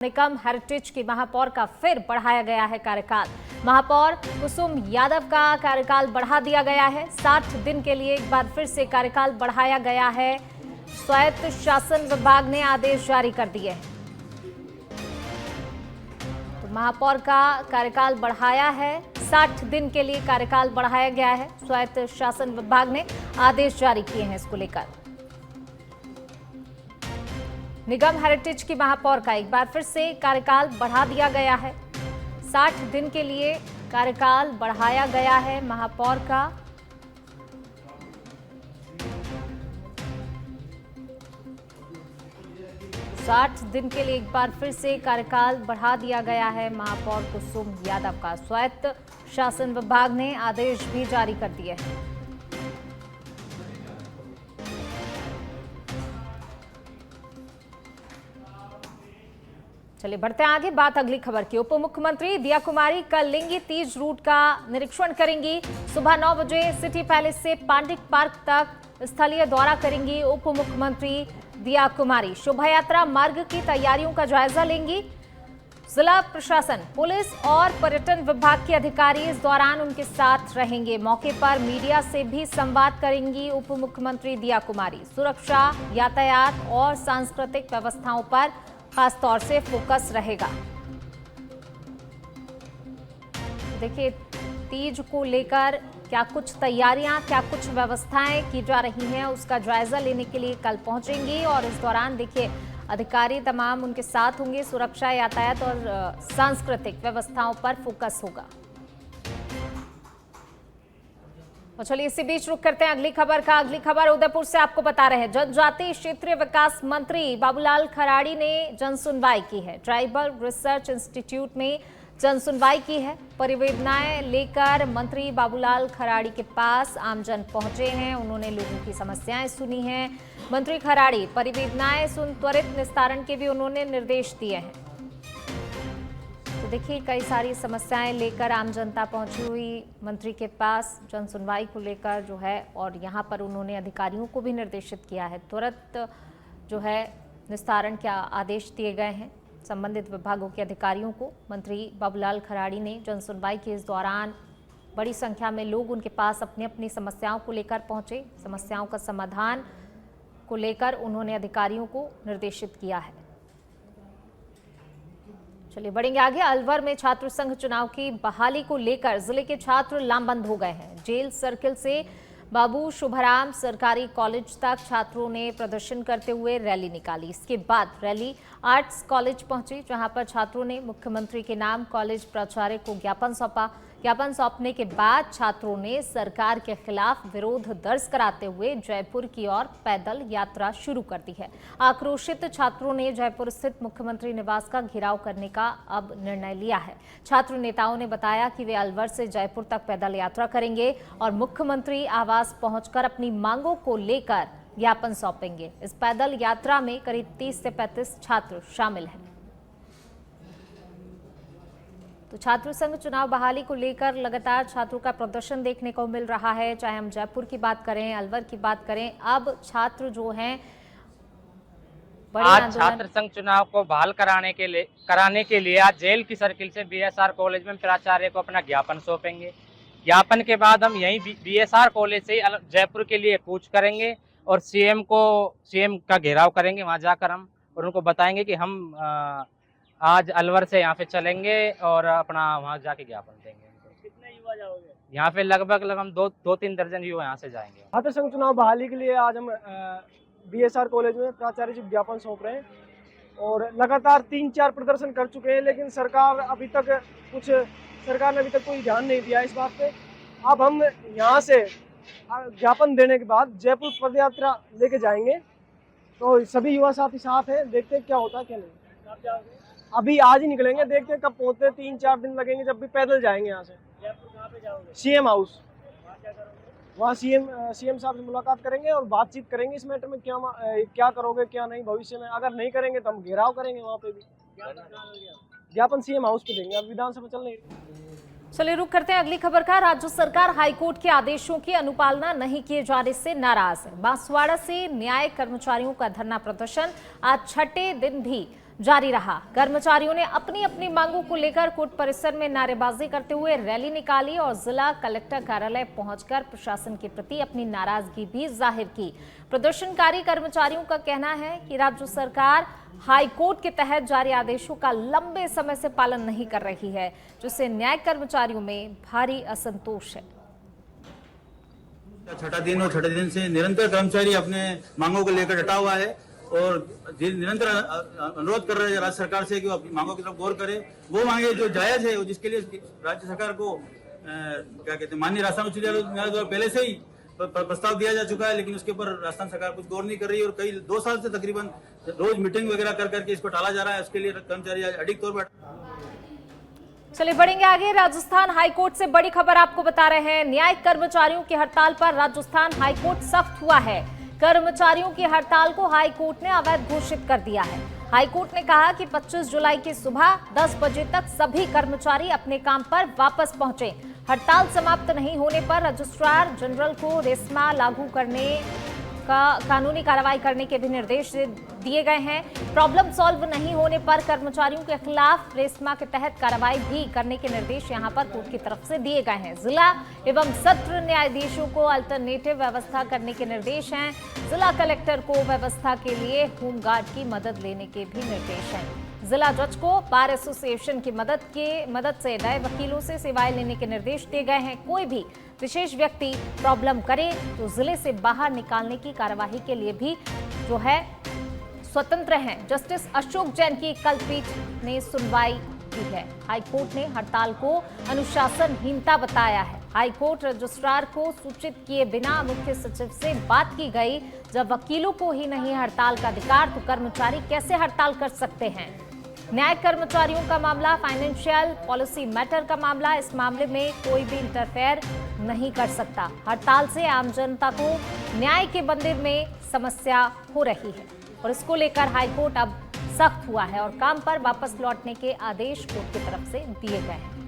निगम heritage की महापौर का फिर बढ़ाया गया है कार्यकाल। महापौर कुसुम यादव का कार्यकाल बढ़ा दिया गया है। 60 दिन के लिए एक बार फिर से कार्यकाल बढ़ाया गया है। स्वायत्त शासन विभाग ने आदेश जारी कर दिए हैं। तो महापौर का कार्यकाल बढ़ाया है, 60 दिन के लिए कार्यकाल बढ़ाया गया है। स्वायत्त शासन विभाग ने आदेश जारी किए हैं इसको लेकर। निगम हेरिटेज की महापौर का एक बार फिर से कार्यकाल बढ़ा दिया गया है। 60 दिन के लिए कार्यकाल बढ़ाया गया है महापौर का। साठ दिन के लिए एक बार फिर से कार्यकाल बढ़ा दिया गया है महापौर कुसुम यादव का। स्वायत्त शासन विभाग ने आदेश भी जारी कर दिए हैं। चलिए बढ़ते हैं आगे, बात अगली खबर की। उप मुख्यमंत्री दिया कुमारी कल लिंगी तीज रूट का निरीक्षण करेंगी। सुबह 9 बजे सिटी पैलेस से पांडिक पार्क तक स्थलीय दौरा करेंगी उप मुख्यमंत्री दिया कुमारी। शोभा यात्रा मार्ग की तैयारियों का जायजा लेंगी। जिला प्रशासन, पुलिस और पर्यटन विभाग के अधिकारी इस दौरान उनके साथ रहेंगे। मौके पर मीडिया से भी संवाद करेंगी उप मुख्यमंत्री दिया कुमारी। सुरक्षा, यातायात और सांस्कृतिक व्यवस्थाओं पर खास तौर से फोकस रहेगा। देखिए, तीज को लेकर क्या कुछ तैयारियां, क्या कुछ व्यवस्थाएं की जा रही हैं, उसका जायजा लेने के लिए कल पहुंचेंगी। और इस दौरान देखिए अधिकारी तमाम उनके साथ होंगे। सुरक्षा, यातायात और सांस्कृतिक व्यवस्थाओं पर फोकस होगा। तो चलिए इसी बीच रुक करते हैं अगली खबर का। अगली खबर उदयपुर से आपको बता रहे हैं। जनजातीय क्षेत्रीय विकास मंत्री बाबूलाल खराड़ी ने जनसुनवाई की है। ट्राइबल रिसर्च इंस्टीट्यूट में जनसुनवाई की है। परिवेदनाएं लेकर मंत्री बाबूलाल खराड़ी के पास आमजन पहुंचे हैं। उन्होंने लोगों की समस्याएं सुनी हैं। मंत्री खराड़ी परिवेदनाएं सुन त्वरित निस्तारण के भी उन्होंने निर्देश दिए हैं। तो देखिए कई सारी समस्याएं लेकर आम जनता पहुंची हुई मंत्री के पास जन सुनवाई को लेकर जो है, और यहां पर उन्होंने अधिकारियों को भी निर्देशित किया है। तुरंत जो है निस्तारण के आदेश दिए गए हैं संबंधित विभागों के अधिकारियों को। मंत्री बाबूलाल खराड़ी ने जन सुनवाई के इस दौरान बड़ी संख्या में लोग उनके पास अपनी अपनी समस्याओं को लेकर पहुंचे। समस्याओं का समाधान को लेकर उन्होंने अधिकारियों को निर्देशित किया है। चलिए बढ़ेंगे आगे। अलवर में छात्र संघ चुनाव की बहाली को लेकर जिले के छात्र लामबंद हो गए हैं। जेल सर्किल से बाबू शुभराम सरकारी कॉलेज तक छात्रों ने प्रदर्शन करते हुए रैली निकाली। इसके बाद रैली आर्ट्स कॉलेज पहुंची, जहां पर छात्रों ने मुख्यमंत्री के नाम कॉलेज प्राचार्य को ज्ञापन सौंपा। ज्ञापन सौंपने के बाद छात्रों ने सरकार के खिलाफ विरोध दर्ज कराते हुए जयपुर की ओर पैदल यात्रा शुरू कर दी है। आक्रोशित छात्रों ने जयपुर स्थित मुख्यमंत्री निवास का घेराव करने का अब निर्णय लिया है। छात्र नेताओं ने बताया कि वे अलवर से जयपुर तक पैदल यात्रा करेंगे और मुख्यमंत्री आवास पहुंचकर अपनी मांगों को लेकर ज्ञापन सौंपेंगे। इस पैदल यात्रा में करीब 30 से 35 छात्र शामिल हैं। तो छात्र संघ चुनाव बहाली को लेकर लगातार छात्रों का प्रदर्शन देखने को मिल रहा है। चाहे हम जयपुर की बात करें, अलवर की बात करें, अब छात्र जो हैं आज छात्र संघ चुनाव को बहाल कराने के लिए आज जेल की सर्किल से बीएसआर कॉलेज में प्राचार्य को अपना ज्ञापन सौंपेंगे। ज्ञापन के बाद हम यहीं बीएसआर कॉलेज से जयपुर के लिए कूच करेंगे और सीएम का घेराव करेंगे। वहां जाकर हम और उनको बताएंगे कि हम आज अलवर से यहाँ पे चलेंगे और अपना वहाँ जाके ज्ञापन देंगे। कितने युवा जाओगे? यहाँ पे लगभग हम 2-3 दर्जन युवा यहाँ से जाएंगे। छात्र संघ चुनाव बहाली के लिए आज हम बीएसआर कॉलेज में प्राचार्य जी ज्ञापन सौंप रहे हैं और लगातार 3-4 प्रदर्शन कर चुके हैं, लेकिन सरकार ने अभी तक कोई ध्यान नहीं दिया इस बात पे। अब हम यहाँ से ज्ञापन देने के बाद जयपुर पदयात्रा लेके जाएंगे। तो सभी युवा साथी साथ हैं, देखते हैं क्या होता है क्या नहीं। कब जाओगे? अभी आज ही निकलेंगे, देखते हैं कब पहुंचते हैं। 3-4 दिन लगेंगे, जब भी पैदल जाएंगे यहाँ से। जयपुर कहाँ पे जाओगे? CM house. वहाँ क्या करोगे? वहाँ सीएम साहब से मुलाकात करेंगे और बातचीत करेंगे इस मैटर में क्या करोगे क्या नहीं भविष्य में। अगर नहीं करेंगे तो हम घेराव करेंगे वहाँ पे भी। ज्ञापन सीएम हाउस पे देंगे। अब विधानसभा चल रही है। चलिए रुक करते हैं अगली खबर का। राज्य सरकार हाईकोर्ट के आदेशों की अनुपालना नहीं किए जाने से नाराज है। बांसवाड़ा से न्याय कर्मचारियों का धरना प्रदर्शन आज छठे दिन भी जारी रहा। कर्मचारियों ने अपनी अपनी मांगों को लेकर कोर्ट परिसर में नारेबाजी करते हुए रैली निकाली और जिला कलेक्टर कार्यालय पहुंचकर प्रशासन के प्रति अपनी नाराजगी भी जाहिर की। प्रदर्शनकारी कर्मचारियों का कहना है कि राज्य सरकार हाईकोर्ट के तहत जारी आदेशों का लंबे समय से पालन नहीं कर रही है, जिससे न्यायिक कर्मचारियों में भारी असंतोष है। छठा दिन और छठे दिन से निरंतर कर्मचारी अपने मांगों को लेकर डटा हुआ है और निरंतर अनुरोध कर रहे हैं राज्य सरकार से कि वो अपनी मांगों की तरफ गौर करे। वो मांगे जो जायज है, जिसके लिए राज्य सरकार को क्या कहते हैं माननीय राजस्थान उच्च न्यायालय द्वारा पहले से ही प्रस्ताव दिया जा चुका है, लेकिन उसके ऊपर राजस्थान सरकार कुछ गौर नहीं कर रही है और कई 2 साल से तकरीबन रोज मीटिंग वगैरह कर करके इसको टाला जा रहा है। उसके लिए कर्मचारी अडिग तौर पर। चलिए बढ़ेंगे आगे। राजस्थान हाईकोर्ट से बड़ी खबर आपको बता रहे हैं। न्यायिक कर्मचारियों की हड़ताल पर राजस्थान हाईकोर्ट सख्त हुआ है। कर्मचारियों की हड़ताल को हाईकोर्ट ने अवैध घोषित कर दिया है। हाईकोर्ट ने कहा कि 25 जुलाई की सुबह 10 बजे तक सभी कर्मचारी अपने काम पर वापस पहुंचे। हड़ताल समाप्त नहीं होने पर रजिस्ट्रार जनरल को रेस्मा लागू करने का कानूनी कार्रवाई करने के भी निर्देश दिए गए हैं। प्रॉब्लम सॉल्व नहीं होने पर कर्मचारियों के खिलाफ रेस्मा के तहत कार्रवाई भी करने के निर्देश यहां पर कोर्ट की तरफ से दिए गए हैं। जिला एवं सत्र न्यायाधीशों को अल्टरनेटिव व्यवस्था करने के निर्देश हैं। जिला कलेक्टर को व्यवस्था के लिए होमगार्ड की मदद लेने के भी निर्देश हैं। जिला जज को बार एसोसिएशन की मदद से नए वकीलों से सेवाएं लेने के निर्देश दिए गए हैं। कोई भी विशेष व्यक्ति प्रॉब्लम करे तो जिले से बाहर निकालने की कार्यवाही के लिए भी जो है स्वतंत्र हैं। जस्टिस अशोक जैन की कल पीठ ने सुनवाई की है। हाईकोर्ट ने हड़ताल को अनुशासनहीनता बताया है। हाईकोर्ट रजिस्ट्रार को सूचित किए बिना मुख्य सचिव से बात की गई। जब वकीलों को ही नहीं हड़ताल का अधिकार तो कर्मचारी कैसे हड़ताल कर सकते हैं। न्यायिक कर्मचारियों का मामला फाइनेंशियल पॉलिसी मैटर का मामला, इस मामले में कोई भी इंटरफेयर नहीं कर सकता। हड़ताल से आम जनता को न्याय के मंदिर में समस्या हो रही है और इसको लेकर हाईकोर्ट अब सख्त हुआ है और काम पर वापस लौटने के आदेश कोर्ट की तरफ से दिए गए हैं।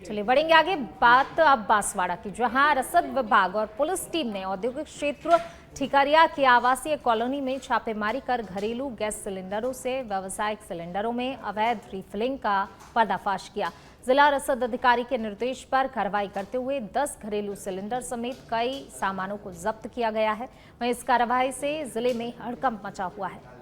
चलिए बढ़ेंगे आगे। बात अब बांसवाड़ा की, जहां रसद विभाग और पुलिस टीम ने औद्योगिक क्षेत्र ठिकारिया की आवासीय कॉलोनी में छापेमारी कर घरेलू गैस सिलेंडरों से व्यावसायिक सिलेंडरों में अवैध रिफिलिंग का पर्दाफाश किया। जिला रसद अधिकारी के निर्देश पर कार्रवाई करते हुए 10 घरेलू सिलेंडर समेत कई सामानों को जब्त किया गया है। वहीं इस कार्रवाई से जिले में हड़कंप मचा हुआ है।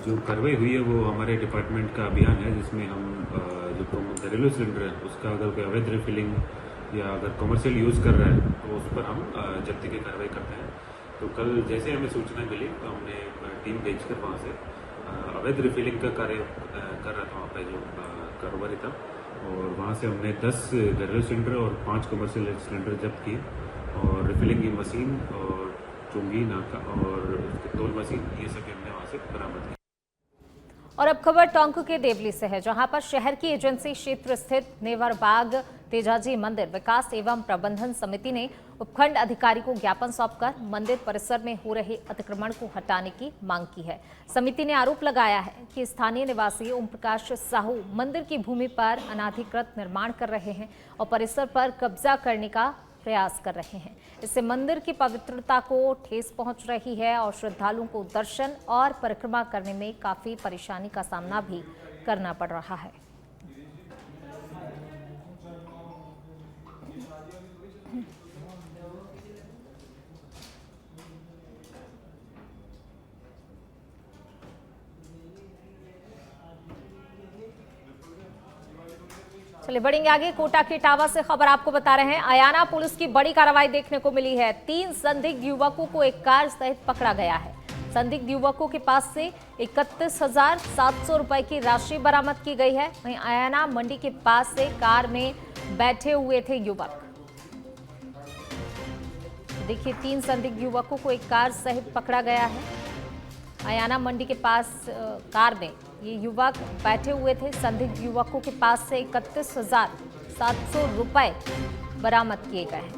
जो कार्रवाई हुई है वो हमारे डिपार्टमेंट का अभियान है, जिसमें हम जो घरेलू सिलेंडर है उसका अगर कोई अवैध रिफिलिंग या अगर कमर्शियल यूज़ कर रहा है तो उस पर हम जब्ती की कार्रवाई करते हैं। तो कल जैसे हमें सूचना मिली तो हमने टीम भेजकर वहाँ से अवैध रिफिलिंग का कार्य कर रहा था वहाँ पर जो कारोबारी था, और वहाँ से हमने 10 घरेलू सिलेंडर और 5 कमर्शियल सिलेंडर जब्त किए और रिफिलिंग की मशीन और चुंगी नाका और तौल मशीन ये सब हमने वहाँ से बरामद किया। और अब खबर टोंक के देवली से है, जहां पर शहर की एजेंसी क्षेत्र स्थित नेवरबाग तेजाजी मंदिर विकास एवं प्रबंधन समिति ने उपखंड अधिकारी को ज्ञापन सौंपकर मंदिर परिसर में हो रहे अतिक्रमण को हटाने की मांग की है। समिति ने आरोप लगाया है कि स्थानीय निवासी ओम प्रकाश साहू मंदिर की भूमि पर अनाधिकृत निर्माण कर रहे हैं और परिसर पर कब्जा करने का प्रयास कर रहे हैं। इससे मंदिर की पवित्रता को ठेस पहुंच रही है और श्रद्धालुओं को दर्शन और परिक्रमा करने में काफी परेशानी का सामना भी करना पड़ रहा है। चलिए बढ़ेंगे आगे। कोटा के इटावा से खबर आपको बता रहे हैं। अयाना पुलिस की बड़ी कार्रवाई देखने को मिली है। 3 संदिग्ध युवकों को एक कार सहित पकड़ा गया है। संदिग्ध युवकों के पास से 31,700 रुपए की राशि बरामद की गई है। वहीं अयाना मंडी के पास से कार में बैठे हुए थे युवक। देखिए 3 संदिग्ध युवकों को एक कार सहित पकड़ा गया है। अयाना मंडी के पास कार में ये युवक बैठे हुए थे। संदिग्ध युवकों के पास से 31,700 रुपए बरामद किए गए हैं।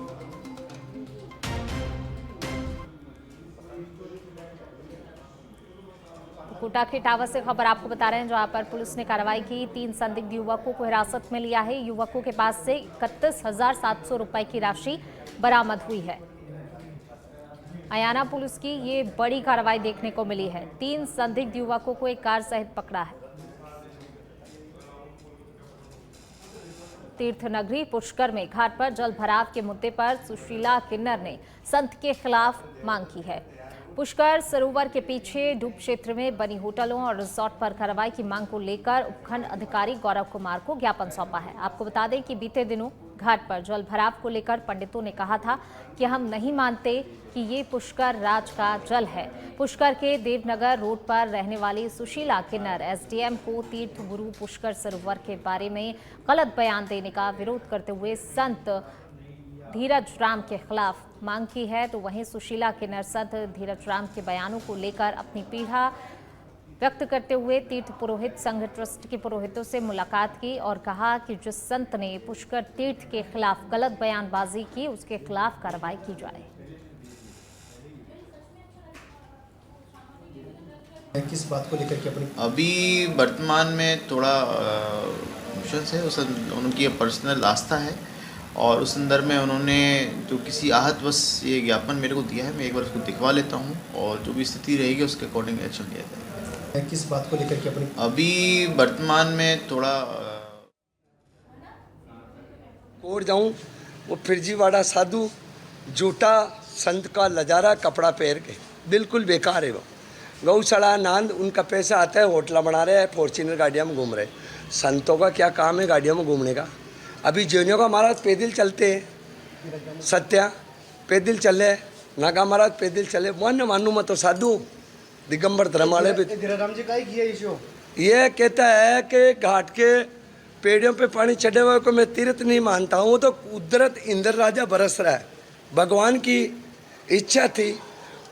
कोटा के टावर से खबर आपको बता रहे हैं, जहां पर पुलिस ने कार्रवाई की। 3 संदिग्ध युवकों को हिरासत में लिया है। युवकों के पास से 31,700 रुपए की राशि बरामद हुई है। अयाना पुलिस की ये बड़ी कार्रवाई देखने को मिली है। 3 संदिग्ध युवकों को एक कार सहित पकड़ा है। तीर्थनगरी पुष्कर में घाट पर जल भराव के मुद्दे पर सुशीला किन्नर ने संत के खिलाफ मांग की है। पुष्कर सरोवर के पीछे डूब क्षेत्र में बनी होटलों और रिसोर्ट पर कार्रवाई की मांग को लेकर उपखंड अधिकारी गौरव कुमार को ज्ञापन सौंपा है। आपको बता दें कि बीते दिनों घाट पर जल भराव को लेकर पंडितों ने कहा था कि हम नहीं मानते कि ये पुष्कर राज का जल है। पुष्कर के देवनगर रोड पर रहने वाली सुशीला किन्नर एसडीएम को तीर्थ गुरु पुष्कर सरोवर के बारे में गलत बयान देने का विरोध करते हुए संत धीरज राम के खिलाफ मांग की है। तो वहीं सुशीला किन्नर संत धीरज राम के बयानों को लेकर अपनी पीड़ा व्यक्त करते हुए तीर्थ पुरोहित संघ ट्रस्ट के पुरोहितों से मुलाकात की और कहा कि जिस संत ने पुष्कर तीर्थ के खिलाफ गलत बयानबाजी की उसके खिलाफ कार्रवाई की जाए। किस बात को लेकर के अपनी अभी वर्तमान में थोड़ा मुश्किल है, उस उनकी पर्सनल आस्था है और उस संदर्भ में उन्होंने जो किसी आहतवश ये ज्ञापन मेरे को दिया है, मैं एक बार उसको दिखवा लेता हूँ और जो भी स्थिति रहेगी उसके अकॉर्डिंग एक्शन लिया जाएगा। किस बात को लेकर के अपनी अभी वर्तमान में थोड़ा कोट जाऊँ वो फिरजीवाड़ा साधु जूटा संत का लजारा कपड़ा पहन के बिल्कुल बेकार है। वो गौशाला नांद उनका पैसा आता है, होटला बना रहे हैं, फॉर्च्यूनर गाड़ियों में घूम रहे। संतों का क्या काम है गाड़ियों में घूमने का। अभी जैनियों का महाराज पैदल चलते हैं, सत्या पैदल चले, नागा महाराज पैदल चले। वन मानू मत तो साधु दिगंबर धर्म वाले भी धीराराम जी का ही किया इशू। ये कहता है कि घाट के पेड़ों पे पानी चढ़े हुए को मैं तीर्थ नहीं मानता हूँ। वो तो कुदरत इंद्र राजा बरस रहा है। भगवान की इच्छा थी,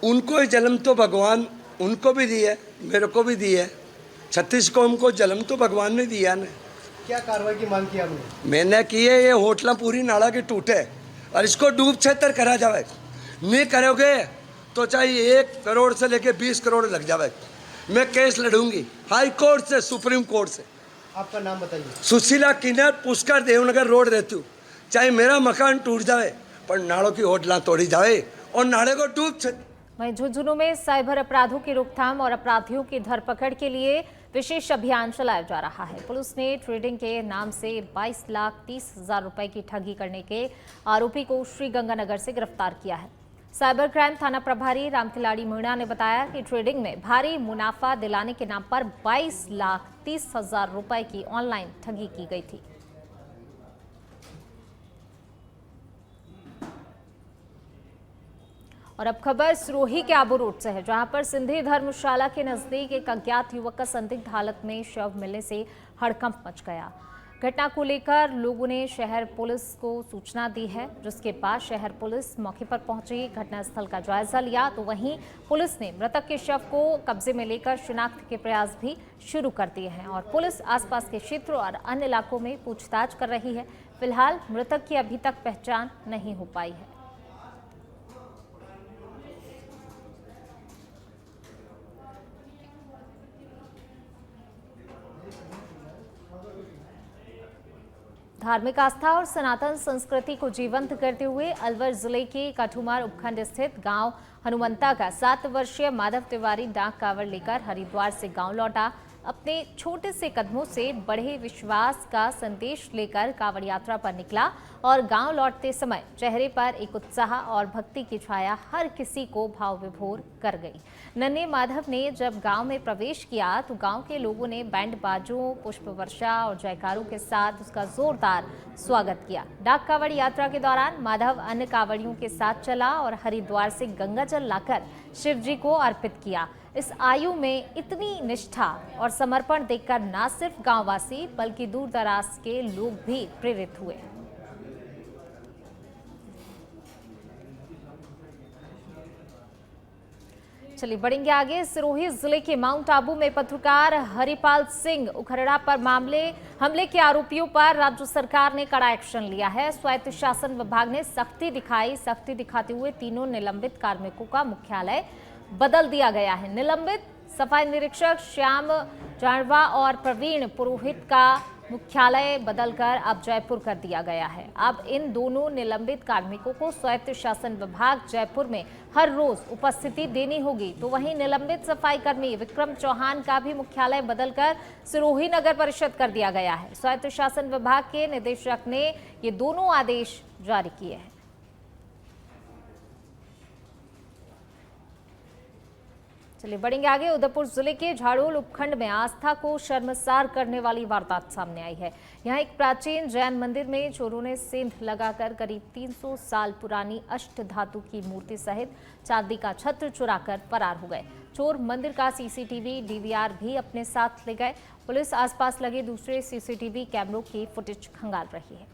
उनको ही जन्म तो भगवान उनको भी दी है, मेरे को भी दी है। 36 कौम को जन्म तो भगवान ने दिया ने। क्या कार्रवाई की मांग की आपने? मैंने की है ये होटला पूरी नाला की टूटे और इसको डूब क्षेत्र करा जाए। नहीं करोगे तो चाहे 1 करोड़ से लेके 20 करोड़ लग जाए। मैं केस लड़ूंगी हाई कोर्ट से, सुप्रीम कोर्ट से। आपका नाम बताइए। सुशीला किन्नर, पुष्कर देवनगर रोड रहती हूँ। चाहे मेरा मकान टूट जाए पर नालों की होटला तोड़ी जाए और नाले को डूब क्षेत्र। वहीं झुंझुनू में साइबर अपराधों की रोकथाम और अपराधियों की धरपकड़ के लिए विशेष अभियान चलाया जा रहा है। पुलिस ने ट्रेडिंग के नाम से 22,30,000 रुपए की ठगी करने के आरोपी को श्रीगंगानगर से गिरफ्तार किया है। साइबर क्राइम थाना प्रभारी रामखिलाड़ी मीणा ने बताया कि ट्रेडिंग में भारी मुनाफा दिलाने के नाम पर 22,30,000 रुपए की ऑनलाइन ठगी की गई थी। और अब खबर सिरोही के आबू रोड से है, जहां पर सिंधी धर्मशाला के नजदीक एक अज्ञात युवक का संदिग्ध हालत में शव मिलने से हड़कंप मच गया। घटना को लेकर लोगों ने शहर पुलिस को सूचना दी है, जिसके बाद शहर पुलिस मौके पर पहुंची, घटनास्थल का जायजा लिया। तो वहीं पुलिस ने मृतक के शव को कब्जे में लेकर शिनाख्त के प्रयास भी शुरू कर दिए हैं और पुलिस आसपास के क्षेत्रों और अन्य इलाकों में पूछताछ कर रही है। फिलहाल मृतक की अभी तक पहचान नहीं हो पाई है। धार्मिक आस्था और सनातन संस्कृति को जीवंत करते हुए अलवर जिले के काठूमार उपखंड स्थित गांव हनुमंता का 7 वर्षीय माधव तिवारी डाक कावड़ लेकर हरिद्वार से गांव लौटा। अपने छोटे से कदमों से बड़े विश्वास का संदेश लेकर कावड़ यात्रा पर निकला और गांव लौटते समय चेहरे पर एक उत्साह और भक्ति की छाया हर किसी को भाव विभोर कर गई। नन्हे माधव ने जब गांव में प्रवेश किया तो गांव के लोगों ने बैंड बाजों, पुष्प वर्षा और जयकारों के साथ उसका जोरदार स्वागत किया। डाक कावड़ यात्रा के दौरान माधव अन्य कावड़ियों के साथ चला और हरिद्वार से गंगाजल लाकर शिव जी को अर्पित किया। इस आयु में इतनी निष्ठा और समर्पण देखकर न सिर्फ गांववासी बल्कि दूर दराज के लोग भी प्रेरित हुए। चलिए बढ़ेंगे आगे। सिरोही जिले के माउंट आबू में पत्रकार हरिपाल सिंह उखरड़ा पर हमले के आरोपियों पर राज्य सरकार ने कड़ा एक्शन लिया है। स्वायत्त शासन विभाग ने सख्ती दिखाते हुए तीनों निलंबित कार्मिकों का मुख्यालय बदल दिया गया है। निलंबित सफाई निरीक्षक श्याम जाणवा और प्रवीण पुरोहित का मुख्यालय बदलकर अब जयपुर कर दिया गया है। अब इन दोनों निलंबित कार्मिकों को स्वायत्त शासन विभाग जयपुर में हर रोज उपस्थिति देनी होगी। तो वहीं निलंबित सफाई कर्मी विक्रम चौहान का भी मुख्यालय बदलकर सिरोही नगर परिषद कर दिया गया है। स्वायत्त शासन विभाग के निदेशक ने ये दोनों आदेश जारी किए हैं। चलिए बढ़ेंगे आगे। उदयपुर जिले के झाड़ोल उपखंड में आस्था को शर्मसार करने वाली वारदात सामने आई है। यहाँ एक प्राचीन जैन मंदिर में चोरों ने सेंध लगाकर करीब 300 साल पुरानी अष्ट धातु की मूर्ति सहित चांदी का छत्र चुराकर फरार हो गए। चोर मंदिर का सीसीटीवी डीवीआर भी अपने साथ ले गए। पुलिस आसपास लगे दूसरे सीसीटीवी कैमरों की फुटेज खंगाल रही है।